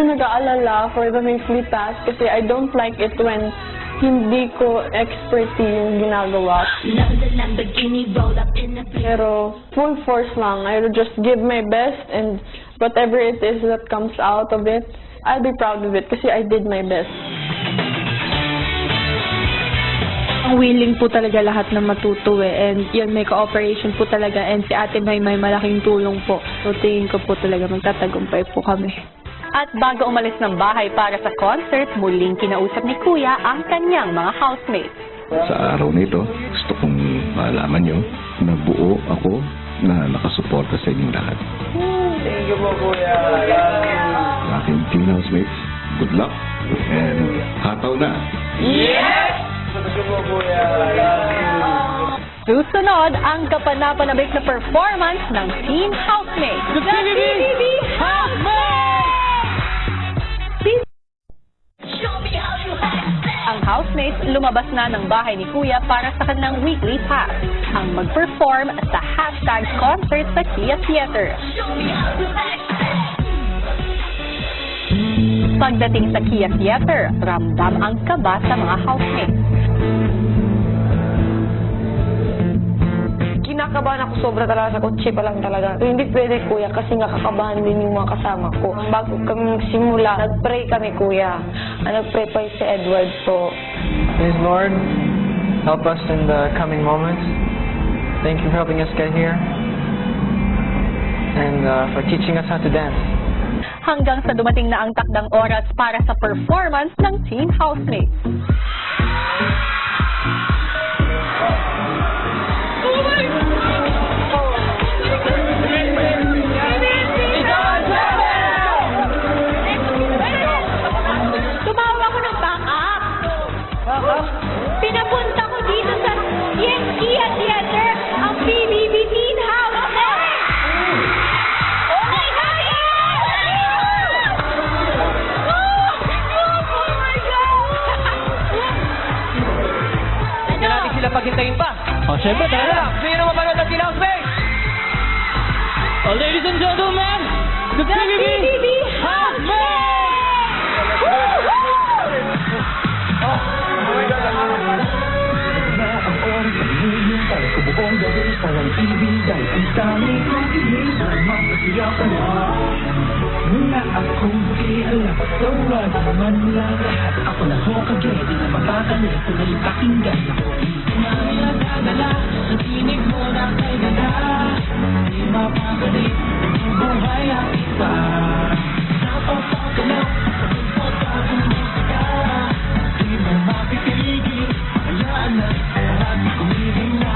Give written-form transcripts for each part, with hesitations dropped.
Nag-aalala for the weekly task kasi I don't like it when hindi ko expertise yung ginagawa. Pero full force lang. I will just give my best and whatever it is that comes out of it, I'll be proud of it kasi I did my best. Willing po talaga lahat na matuto and yun, may cooperation po talaga and si Ate may malaking tulong po. So tingin ko po talaga magtatagumpay po kami. At bago umalis ng bahay para sa concert, muling kinausap ni Kuya ang kanyang mga housemates. Sa araw nito, gusto kong malaman nyo na buo ako na nakasuporta sa inyong lahat. Thank you po, Kuya. Sa aking team housemates, good luck and hataw na! Yes! Thank you po, Kuya. Susunod ang kapanapanabik na performance ng Team Housemates. The PBB Housemates! Ang housemates lumabas na ng bahay ni Kuya para sa kanilang weekly task, ang mag-perform sa #concert sa Kia Theater. Pagdating sa Kia Theater, ramdam ang kaba sa mga housemates. Kinakabahan ako sobra talaga sa kotse pa lang talaga. Hindi pwede, Kuya, kasi nakakabahan din yung mga kasama ko. Bago kami magsimula, nag-pray kami, Kuya. Nag-pray pa si Edward po. Please, Lord, help us in the coming moments. Thank you for helping us get here and for teaching us how to dance. Hanggang sa dumating na ang takdang oras para sa performance ng Team Housemates. Pinapunta ko dito sa Kia Theater ang PBB Teen House. Oh my God! Oh my God! Hindi natin sila paghintayin pa. Siyempre, tara. Gusto nyo na mapanood ng Teen Housemates? Ladies and gentlemen, the PBB Housemates! Buong gabi parang ibigay ang dami kong inisan mapasiyapan muna akong bukialam tawag naman lang lahat ako na ho kagedi na mapakalit ko na ipakinggan ako dito na nadadala sa tinig mo na kay ganda di mapakalit ang buhay at iba napapagalaw sa pagpapagong musika di mo mapipigil hayaan na lahat kumibig na.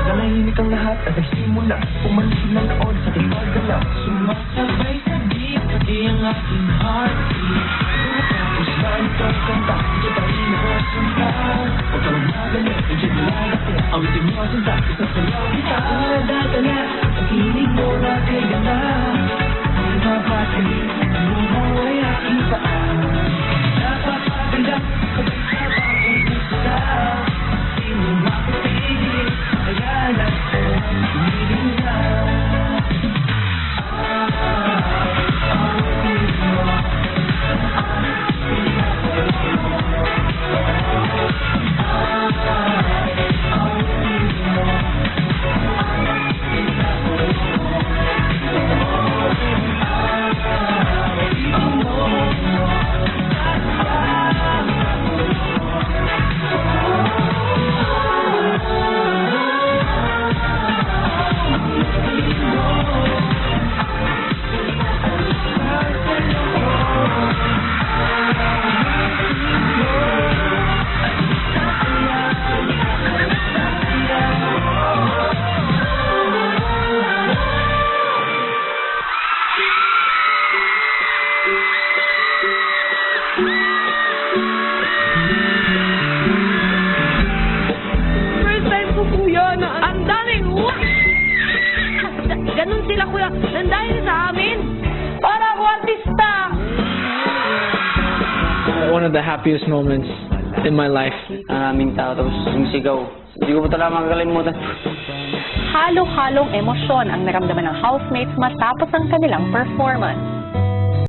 Nalahimik ang lahat at nagsimula umalis ng taon sa ating paggalaw sumasabay sa beat pati ang aking heartbeat tapos na itong kanta hindi pa rin nakasunta huwag ka magalit hindi nilagate awitin mo ang sinta isa sa iyo kita ang nadadala ang tinig mo na kay gana hindi mapakalit ang buhay at ipaan napapaganda kapag sa bagong pusta di mo mapipigil hayaan at umibig na. ganun sila kuya, nang dahil sa amin. Para ako artista. One of the happiest moments in my life. Maraming tao tapos sumisigaw. Hindi ko pa talaga makakalimutan. Halo-halong emosyon ang naramdaman ng housemates matapos ang kanilang performance.